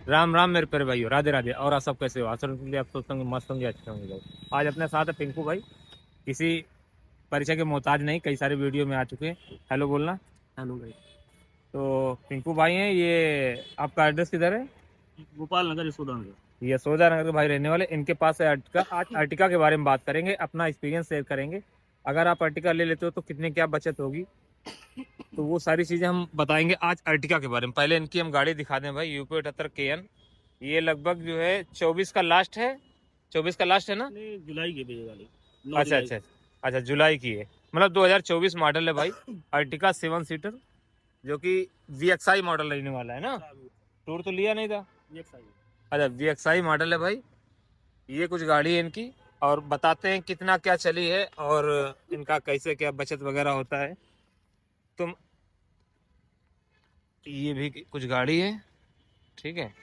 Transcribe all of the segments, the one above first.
राम राम मेरे प्यारे भाइयों, राधे राधे। और आप सब कैसे हो? आशा करते हैं आप सोचते होंगे, मस्त होंगे, अच्छे होंगे भाई। आज अपने साथ है पिंकू भाई। किसी परिचय के मोहताज नहीं, कई सारे वीडियो में आ चुके हैं। हेलो बोलना। हेलो भाई। तो पिंकू भाई हैं ये। आपका एड्रेस किधर है? गोपाल नगर यशोदा नगर। ये यशोदा नगर के भाई रहने वाले। इनके पास है अर्टिका। आज अर्टिका के बारे में बात करेंगे, अपना एक्सपीरियंस शेयर करेंगे। अगर आप अर्टिका ले लेते हो तो कितने क्या बचत होगी, तो वो सारी चीज़ें हम बताएंगे आज अर्टिका के बारे में। पहले इनकी हम गाड़ी दिखा दें भाई, यूपी 78 KN। ये लगभग जो है 24 का लास्ट है। 24 का लास्ट है ना? नहीं, जुलाई की भेजे वाली, 9 अच्छा जुलाई अच्छा। की। अच्छा, जुलाई की है। मतलब 2024 मॉडल है भाई। अर्टिका 7 सीटर, जो कि VXI मॉडल रहने वाला है ना। टूर तो लिया नहीं था। अच्छा, VXI मॉडल है भाई। ये कुछ गाड़ी है इनकी, और बताते हैं कितना क्या चली है और इनका कैसे क्या बचत वगैरह होता है। तुम ये भी कुछ गाड़ी है, ठीक है।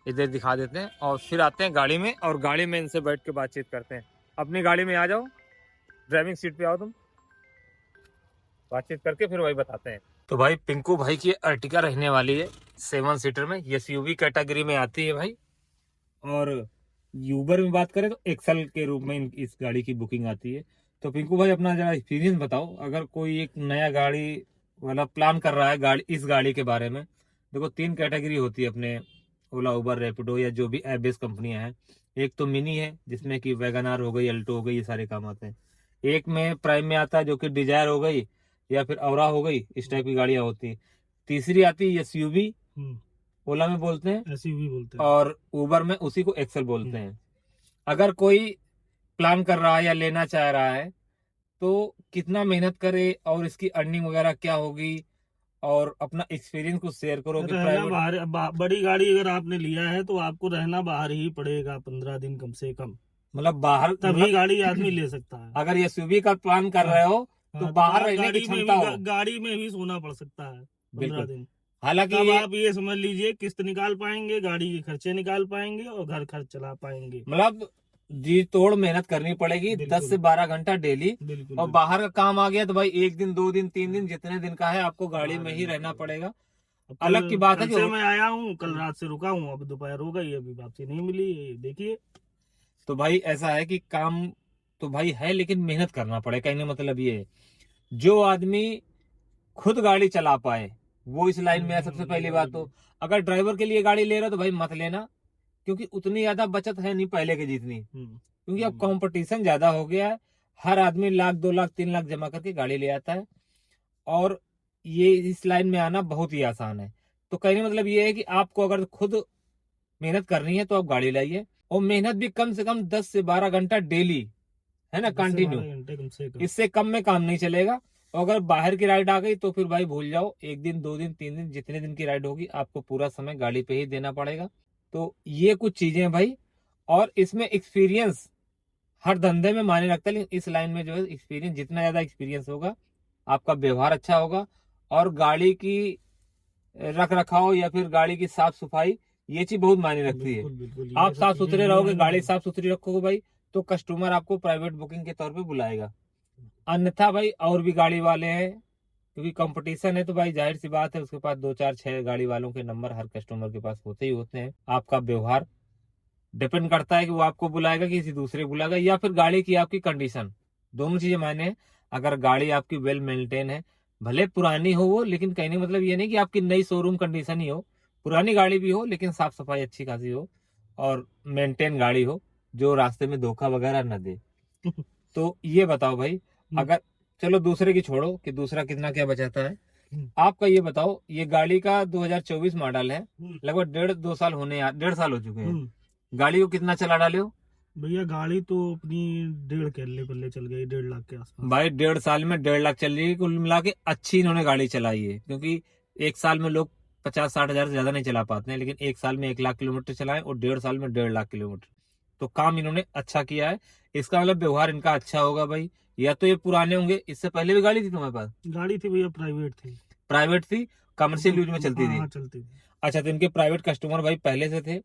इधर दिखा देते हैं और फिर आते हैं गाड़ी में, और गाड़ी में इनसे बैठ के बातचीत करते हैं। अपनी गाड़ी में आ जाओ, ड्राइविंग सीट पे आओ तुम, बातचीत करके फिर वही बताते हैं। तो भाई पिंकू भाई की अर्टिका रहने वाली है 7 सीटर में। ये SUV कैटेगरी में आती है भाई। और यूबर में बात करें तो एक्सल के रूप में इस गाड़ी की बुकिंग आती है। तो पिंकू भाई अपना जरा एक्सपीरियंस बताओ, अगर कोई एक नया गाड़ी वाला प्लान कर रहा है गाड़ी, इस गाड़ी के बारे में। देखो 3 कैटेगरी होती है अपने ओला उबर रैपिडो या जो भी ऐप बेस्ड कंपनियां हैं। एक तो मिनी है, जिसमें कि वैगनार हो गई, अल्टो हो गई, ये सारे काम आते हैं। एक में प्राइम में आता है, जो कि डिजायर हो गई या फिर औरा हो गई, इस टाइप की गाड़ियां होती हैं। तीसरी आती है SUV, ओला में बोलते हैं, एसयूवी बोलते हैं। और उबर में उसी को एक्सेल बोलते हैं। अगर कोई प्लान कर रहा है या लेना चाह रहा है, तो कितना मेहनत करे और इसकी अर्निंग वगैरह क्या होगी, और अपना एक्सपीरियंस कुछ शेयर करो कि रहना प्राइवेट। बाहर, बड़ी गाड़ी अगर आपने लिया है तो आपको रहना बाहर ही पड़ेगा 15 दिन कम से कम। मतलब बाहर, तभी मतलब गाड़ी आदमी ले सकता है। अगर SUV का प्लान कर हाँ, रहे हो तो हाँ, तो बाहर रहने की गाड़ी में क्षमता भी हो। गाड़ी में भी सोना पड़ सकता है पंद्रह बिल्कुल। दिन हालांकि तब ये आप ये समझ लीजिए किस्त निकाल पाएंगे, गाड़ी के खर्चे निकाल पाएंगे और घर खर्च चला पाएंगे। मतलब जी तोड़ मेहनत करनी पड़ेगी, 10 से 12 घंटा डेली। बिल्कुल और बिल्कुल। बाहर का काम आ गया तो भाई 1 दिन 2 दिन 3 दिन जितने दिन का है आपको गाड़ी बाहर में ही रहना रहना पड़ेगा। पड़ेगा। अब अलग की कल बात है कल कि से मैं आया हूँ, कल रात से रुका हूँ, अब दोपहर हो गई, अभी वापसी नहीं मिली, ये देखिए। तो भाई ऐसा है कि काम तो भाई है, लेकिन मेहनत करना पड़ेगा। कहने का मतलब ये है, जो आदमी खुद गाड़ी चला पाए वो इस लाइन में है। सबसे पहली बात तो, अगर ड्राइवर के लिए गाड़ी ले रहा तो भाई मत लेना, क्योंकि उतनी ज्यादा बचत है नहीं पहले के जितनी। क्योंकि अब कंपटीशन ज्यादा हो गया है। हर आदमी लाख 2 लाख 3 लाख जमा करके गाड़ी ले आता है, और ये इस लाइन में आना बहुत ही आसान है। तो कहने का मतलब ये है कि आपको अगर खुद मेहनत करनी है तो आप गाड़ी लाइए, और मेहनत भी कम से कम 10 से 12 घंटा डेली, है ना, 10 से 12 कंटिन्यू। घंटे कम से कम। इससे कम में काम नहीं चलेगा। और अगर बाहर की राइड आ गई तो फिर भाई भूल जाओ, 1 दिन 2 दिन 3 दिन जितने दिन की राइड होगी आपको पूरा समय गाड़ी पे ही देना पड़ेगा। तो ये कुछ चीजें हैं भाई। और इसमें एक्सपीरियंस हर धंधे में मायने रखता है, लेकिन इस लाइन में जो है एक्सपीरियंस, जितना ज्यादा एक्सपीरियंस होगा आपका व्यवहार अच्छा होगा, और गाड़ी की रख रखाव या फिर गाड़ी की साफ सफाई, ये चीज बहुत मायने रखती है। बिल्कुल बिल्कुल, आप ये सब साफ चीजें सुथरे नहीं रहोगे, मायने गाड़ी रखती। साफ सुथरी रखोगे भाई, तो कस्टमर आपको प्राइवेट बुकिंग के तौर पे बुलाएगा। अन्यथा भाई और भी गाड़ी वाले हैं, क्योंकि कंपटीशन है तो भाई जाहिर सी बात है उसके पास 2 4 6 गाड़ी वालों के नंबर हर कस्टमर के पास होते ही होते हैं। आपका व्यवहार डिपेंड करता है कि वो आपको बुलाएगा कि किसी दूसरे को बुलाएगा, या फिर गाड़ी की आपकी कंडीशन। दोनों चीजें मायने हैं। अगर गाड़ी आपकी वेल मेंटेन है, भले पुरानी हो वो, लेकिन कहने का मतलब ये नहीं कि आपकी नई शोरूम कंडीशन ही हो। पुरानी गाड़ी भी हो लेकिन साफ सफाई अच्छी खासी हो, और मेंटेन गाड़ी हो, जो रास्ते में धोखा वगैरह न दे। तो ये बताओ भाई, अगर, चलो दूसरे की छोड़ो कि दूसरा कितना क्या बचाता है, आपका ये बताओ। ये गाड़ी का 2024 मॉडल है, लगभग 1.5 2 साल होने, 1.5 साल हो चुके हैं। गाड़ी को कितना चला डाले हो? भैया गाड़ी तो अपनी 1.5 केले पल्ले चल गई, 1.5 लाख के आसपास। भाई 1.5 साल में 1.5 लाख चल रही है कुल मिला के। अच्छी इन्होंने गाड़ी चलाई है, क्योंकि एक साल में लोग 50 60 हजार से ज्यादा नहीं चला पाते हैं, लेकिन एक साल में 1 लाख किलोमीटर चलाए और 1.5 साल में 1.5 लाख किलोमीटर। तो काम इन्होंने अच्छा किया है। इसका मतलब व्यवहार इनका अच्छा होगा भाई। या तो ये पुराने होंगे, इससे पहले भी गाड़ी थी तुम्हारे पास? गाड़ी थी भैया, प्राइवेट थी। प्राइवेट थी, कमर्शियल यूज में चलती हाँ थी। हाँ, चलती थी। अच्छा, तो इनके प्राइवेट कस्टमर भाई पहले से थे,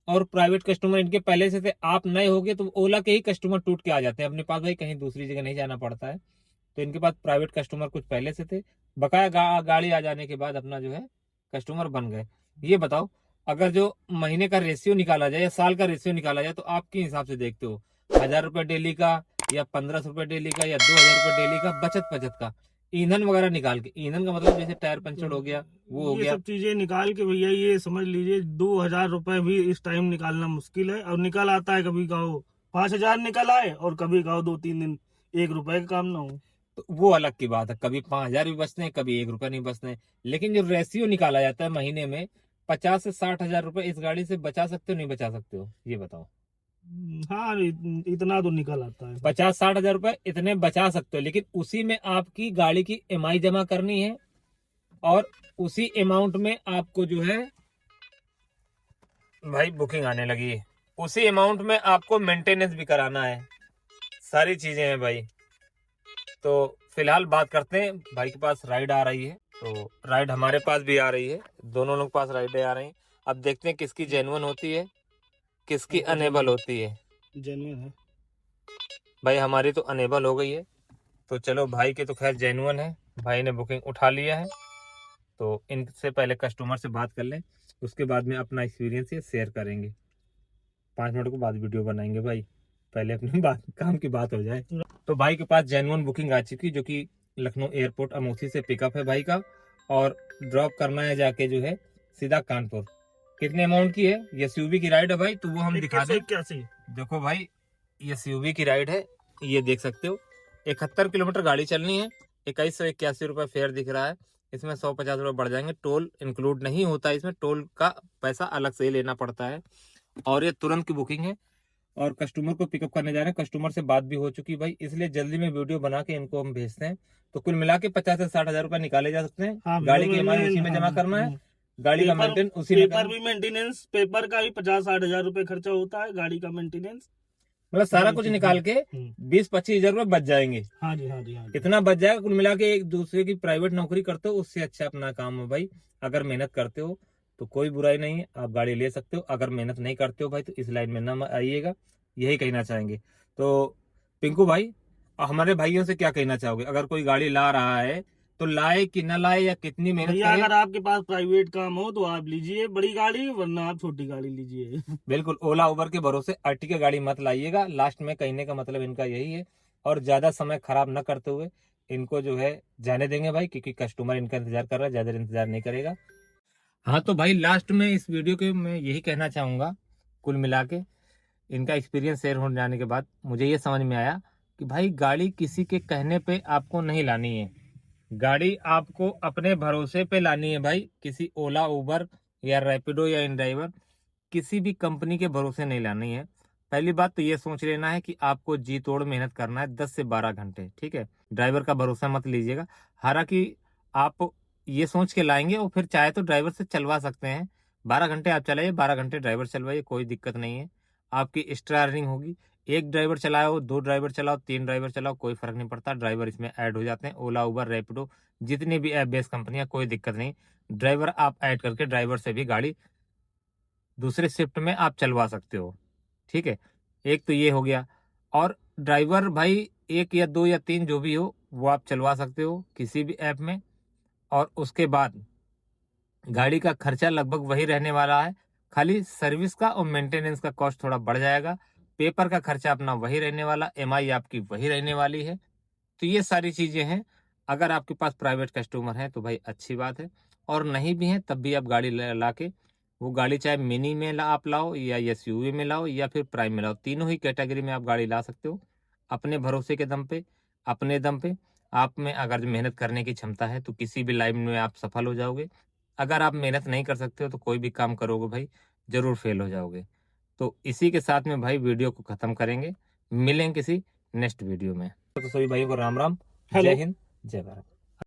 और प्राइवेट कस्टमर इनके पहले से थे। आप नए होगे तो ओला के ही कस्टमर टूट के आ जाते हैं अपने पास भाई, कहीं दूसरी जगह नहीं जाना पड़ता है। तो इनके पास प्राइवेट कस्टमर कुछ पहले से थे, बकाया गाड़ी आ जाने के बाद अपना जो है कस्टमर बन गए। ये बताओ, अगर जो महीने का रेशियो निकाला जाए या साल का रेशियो निकाला जाए तो आपके हिसाब से देखते हो 1000 रुपये डेली का या 1500 रुपये डेली का या 2000 रुपये डेली का बचत का ईंधन वगैरह निकाल के, ईंधन का मतलब जैसे टायर पंचर हो गया, वो हो ये गया। सब चीजें निकाल के भैया ये समझ लीजिए 2000 रुपए भी इस टाइम निकालना मुश्किल है, और निकल आता है कभी कहो 5000 निकल आए और कभी कहो 2-3 दिन 1 रुपए का काम ना हो। तो वो अलग की बात है, कभी 5000 भी बचते हैं, कभी 1 रुपया नहीं बचते हैं। लेकिन जो रेशियो निकाला जाता है महीने में 50 से 60 हजार रुपए इस गाड़ी से बचा सकते हो नहीं बचा सकते हो, ये बताओ। हाँ इतना तो निकल आता है। 50-60 हजार रुपए इतने बचा सकते हो, लेकिन उसी में आपकी गाड़ी की EMI जमा करनी है और उसी अमाउंट में आपको जो है भाई बुकिंग आने लगी है, उसी अमाउंट में आपको मेंटेनेंस भी कराना है, सारी चीजें हैं भाई। तो फिलहाल बात करते हैं, भाई के पास राइड आ रही है, तो राइड हमारे पास भी आ रही है, दोनों लोग पास राइडें आ रही हैं। अब देखते हैं किसकी जेन्युइन होती है, किसकी अनेबल होती है। जेन्युइन है भाई हमारी तो अनेबल हो गई है, तो चलो भाई के तो खैर जेन्युइन है, भाई ने बुकिंग उठा लिया है। तो इनसे पहले कस्टमर से बात कर लें, उसके बाद में अपना एक्सपीरियंस ये शेयर करेंगे। 5 मिनट के बाद वीडियो बनाएंगे भाई, पहले अपनी बात काम की बात हो जाए। तो भाई के पास जेन्युइन बुकिंग आ चुकी, जो कि लखनऊ एयरपोर्ट अमोसी से पिकअप है भाई का, और ड्रॉप करना है जाके जो है सीधा कानपुर। कितने अमाउंट की है, ये SUV की राइड है भाई, तो वो हम दिखा दें। 81 देखो भाई ये SUV की राइड है, ये देख सकते हो 71 किलोमीटर गाड़ी चलनी है, 2181 रुपये फेयर दिख रहा है। इसमें 150 रुपये बढ़ जाएंगे, टोल इंक्लूड नहीं होता, इसमें टोल का पैसा अलग से ही लेना पड़ता है। और ये तुरंत की बुकिंग है, और कस्टमर को पिकअप करने जा रहे हैं, कस्टमर से बात भी हो चुकी भाई, इसलिए जल्दी में वीडियो बना के इनको हम भेजते हैं। तो कुल मिला के 50 से 60 हजार रुपये निकाले जा सकते हैं। हाँ, गाड़ी की EMI उसी में जमा करना है, गाड़ी का मेंटेन उसी में पेपर भी मेंटेनेंस, पेपर का भी 50-60 हजार रुपए खर्चा होता है, गाड़ी का मेंटेनेंस, मतलब सारा कुछ निकाल के 20-25 हजार रुपये बच जाएंगे। हाँ जी हाँ जी हाँ जी। इतना बच जाएगा कुल मिला के। एक दूसरे की प्राइवेट नौकरी करते हो उससे अच्छा अपना काम है भाई। अगर मेहनत करते हो तो कोई बुराई नहीं है, आप गाड़ी ले सकते हो। अगर मेहनत नहीं करते हो भाई तो इस लाइन में ना आइएगा, यही कहना चाहेंगे। तो पिंकू भाई हमारे भाइयों से क्या कहना चाहोगे, अगर कोई गाड़ी ला रहा है तो लाए कि ना लाए, या कितनी मेहनत भैया करे? अगर आपके पास प्राइवेट काम हो तो आप लीजिए बड़ी गाड़ी, वरना आप छोटी गाड़ी लीजिए। बिल्कुल, ओला उबर के भरोसे अर्टिगा गाड़ी मत लाइएगा। लास्ट में कहने का मतलब इनका यही है, और ज्यादा समय खराब न करते हुए इनको जो है जाने देंगे भाई, क्योंकि कस्टमर इनका इंतजार कर रहा है, ज्यादा इंतजार नहीं करेगा। हाँ तो भाई लास्ट में इस वीडियो के मैं यही कहना चाहूंगा, कुल मिला के इनका एक्सपीरियंस शेयर होने जाने के बाद मुझे ये समझ में आया कि भाई गाड़ी किसी के कहने पे आपको नहीं लानी है, गाड़ी आपको अपने भरोसे पे लानी है भाई। किसी ओला उबर या रैपिडो या इनड्राइवर किसी भी कंपनी के भरोसे नहीं लानी है। पहली बात तो ये सोच लेना है कि आपको जी तोड़ मेहनत करना है 10 से 12 घंटे, ठीक है। ड्राइवर का भरोसा मत लीजिएगा। हालांकि आप ये सोच के लाएंगे और फिर चाहे तो ड्राइवर से चलवा सकते हैं, 12 घंटे आप चलाइए, 12 घंटे ड्राइवर चलवाइए, कोई दिक्कत नहीं है। आपकी एक्स्ट्रा अर्निंग होगी। एक ड्राइवर चलाओ, 2 ड्राइवर चलाओ, 3 ड्राइवर चलाओ, कोई फर्क नहीं पड़ता, ड्राइवर इसमें ऐड हो जाते हैं। ओला उबर रैपिडो जितनी भी ऐप बेस्ड कंपनियां, कोई दिक्कत नहीं, ड्राइवर आप ऐड करके ड्राइवर से भी गाड़ी दूसरे शिफ्ट में आप चलवा सकते हो, ठीक है। एक तो ये हो गया। और ड्राइवर भाई 1 या 2 या 3 जो भी हो वो आप चलवा सकते हो किसी भी ऐप में। और उसके बाद गाड़ी का खर्चा लगभग वही रहने वाला है, खाली सर्विस का और मेंटेनेंस का कॉस्ट थोड़ा बढ़ जाएगा। पेपर का खर्चा अपना वही रहने वाला, EMI आपकी वही रहने वाली है। तो ये सारी चीजें हैं। अगर आपके पास प्राइवेट कस्टमर है तो भाई अच्छी बात है, और नहीं भी है तब भी आप गाड़ी ला के, वो गाड़ी चाहे मिनी में आप लाओ या SUV में लाओ या फिर प्राइम में लाओ, तीनों ही कैटेगरी में आप गाड़ी ला सकते हो अपने भरोसे के दम पे, अपने दम पे। आप में अगर मेहनत करने की क्षमता है तो किसी भी लाइन में आप सफल हो जाओगे। अगर आप मेहनत नहीं कर सकते हो तो कोई भी काम करोगे भाई जरूर फेल हो जाओगे। तो इसी के साथ में भाई वीडियो को खत्म करेंगे, मिलेंगे किसी नेक्स्ट वीडियो में। तो सभी भाइयों को राम राम, जय हिंद, जय भारत।